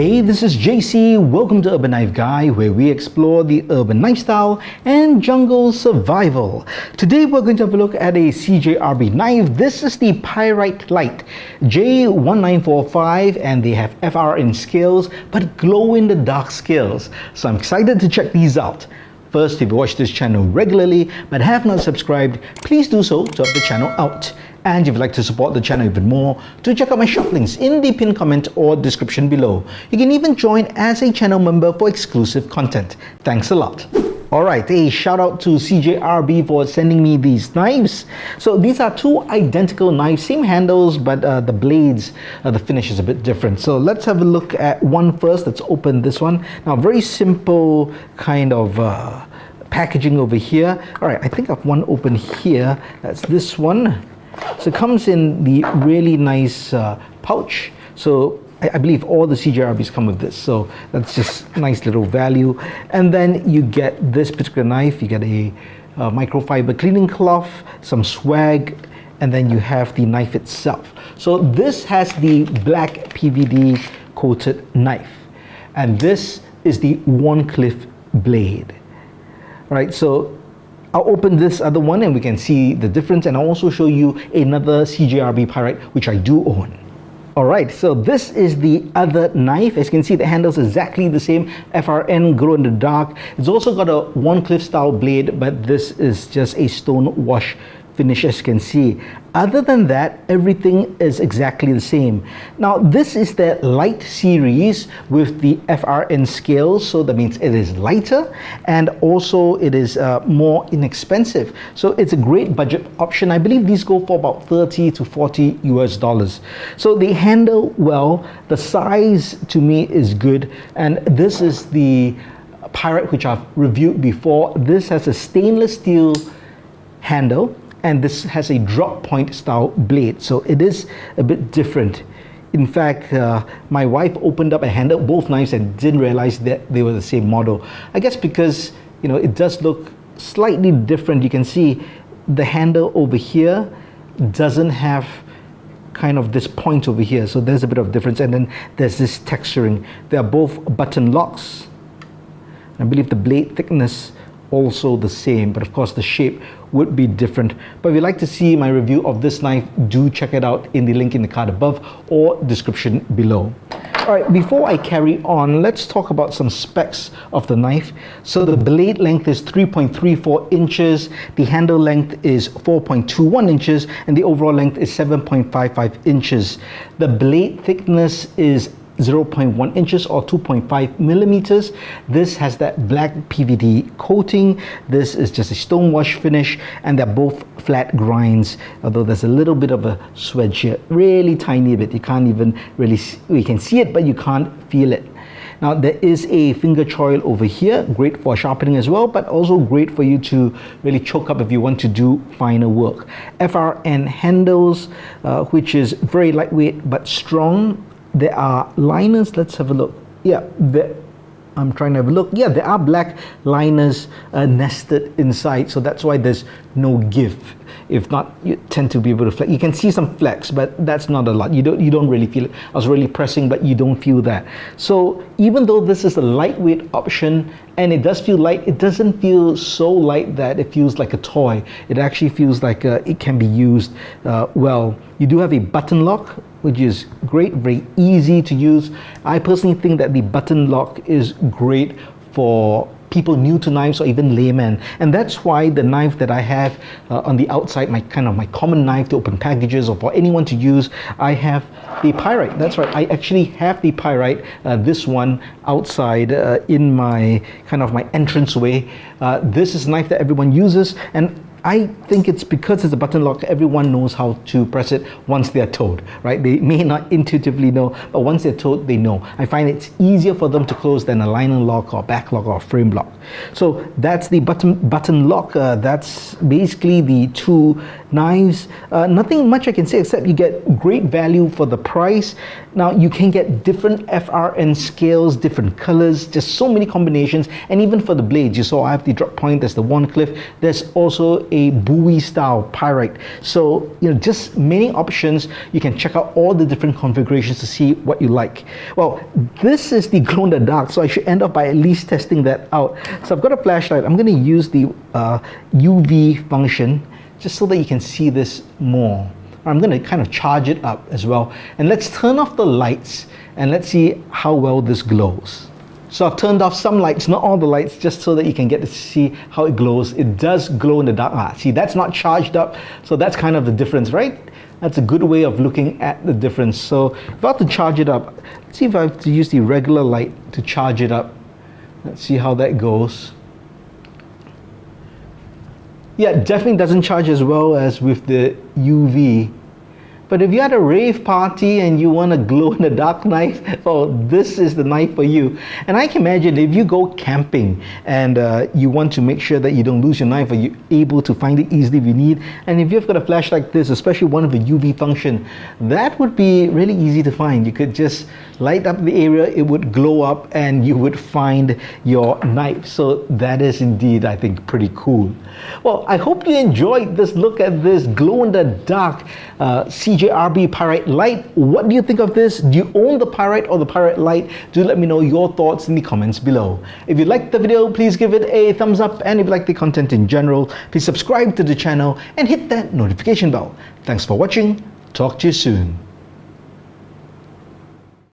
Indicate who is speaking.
Speaker 1: Hey, this is JC. Welcome to Urban Knife Guy, where we explore the urban lifestyle and jungle survival. Today we're going to have a look at a CJRB knife. This is the Pyrite Light J1945, and they have FRN scales but glow in the dark scales. So I'm excited to check these out. First, if you watch this channel regularly but have not subscribed, please do so to help the channel out. And if you'd like to support the channel even more, do check out my shop links in the pinned comment or description below. You can even join as a channel member for exclusive content. Thanks a lot. Alright, a shout out to CJRB for sending me these knives. So these are two identical knives, same handles, but the blades, the finish is a bit different. So let's have a look at one first. Let's open this one. Now, very simple kind of packaging over here. Alright, I think I've one open here. That's this one. So it comes in the really nice pouch. So I believe all the CJRBs come with this, so that's just nice little value. And then you get this particular knife. You get a microfiber cleaning cloth, some swag, and then you have the knife itself. So this has the black PVD coated knife, and this is the Wharncliffe blade. Right, so I'll open this other one and we can see the difference, and I'll also show you another CJRB Pyrite which I do own. Alright, so this is the other knife. As you can see, the handle's exactly the same, FRN, glow in the dark. It's also got a Wharncliffe style blade, but this is just a stone wash finish, as you can see. Other than that, everything is exactly the same. Now, this is the light series with the FRN scales, so that means it is lighter and also it is more inexpensive. So it's a great budget option. I believe these go for about 30 to 40 US dollars. So they handle well. The size to me is good, and this is the Pyrite which I've reviewed before. This has a stainless steel handle, and this has a drop point style blade, so it is a bit different. In fact, my wife opened up and handled both knives and didn't realize that they were the same model. I guess because, you know, it does look slightly different. You can see the handle over here doesn't have kind of this point over here, so there's a bit of difference. And then there's this texturing. They are both button locks. I believe the blade thickness also the same, but of course the shape would be different. But if you'd like to see my review of this knife, do check it out in the link in the card above or description below. Alright, before I carry on, let's talk about some specs of the knife. So the blade length is 3.34 inches, the handle length is 4.21 inches, and the overall length is 7.55 inches. The blade thickness is 0.1 inches or 2.5 millimeters. This has that black PVD coating. This is just a stone wash finish, and they're both flat grinds, although there's a little bit of a swedge here, really tiny bit. You can't even really see, you can see it, but you can't feel it. Now, there is a finger choil over here, great for sharpening as well, but also great for you to really choke up if you want to do finer work. FRN handles, which is very lightweight but strong. There are liners. Let's have a look. Yeah, I'm trying to have a look. Yeah, there are black liners nested inside, so that's why there's no give. If not, you tend to be able to flex. You can see some flex, but that's not a lot. You don't really feel it. I was really pressing, but you don't feel that. So even though this is a lightweight option and it does feel light, it doesn't feel so light that it feels like a toy. It actually feels like it can be used well. You do have a button lock, which is great, very easy to use. I personally think that the button lock is great for people new to knives or even laymen, and that's why the knife that I have on the outside, my common knife to open packages or for anyone to use, I have the Pyrite. That's right, I actually have the Pyrite, this one outside in my my entranceway. This is a knife that everyone uses, and I think it's because it's a button lock, everyone knows how to press it once they're told, right? They may not intuitively know, but once they're told, they know. I find it's easier for them to close than a liner lock or back lock or frame lock. So that's the button lock. That's basically the two knives. Nothing much I can say except you get great value for the price. Now you can get different FRN scales, different colors, just so many combinations, and even for the blades, you saw I have the drop point, there's the Wharncliffe, there's also a buoy style pyrite. So, just many options. You can check out all the different configurations to see what you like. Well, this is the glow in the dark, so I should end up by at least testing that out. So I've got a flashlight. I'm going to use the UV function just so that you can see this more. I'm going to kind of charge it up as well. And let's turn off the lights and let's see how well this glows. So I've turned off some lights, not all the lights, just so that you can get to see how it glows. It does glow in the dark. See, that's not charged up, so that's kind of the difference, right? That's a good way of looking at the difference. So if I have to charge it up, let's see if I have to use the regular light to charge it up. Let's see how that goes. Yeah, it definitely doesn't charge as well as with the UV. But if you're at a rave party and you want a glow-in-the-dark knife, well, this is the knife for you. And I can imagine if you go camping and you want to make sure that you don't lose your knife, or you're able to find it easily if you need. And if you've got a flash like this, especially one with a UV function, that would be really easy to find. You could just light up the area, it would glow up, and you would find your knife. So that is indeed, I think, pretty cool. Well, I hope you enjoyed this look at this glow-in-the-dark CJRB Pyrite Light. What do you think of this? Do you own the Pyrite or the Pyrite Light? Do let me know your thoughts in the comments below. If you liked the video, please give it a thumbs up, and if you like the content in general, please subscribe to the channel and hit that notification bell. Thanks for watching. Talk to you soon.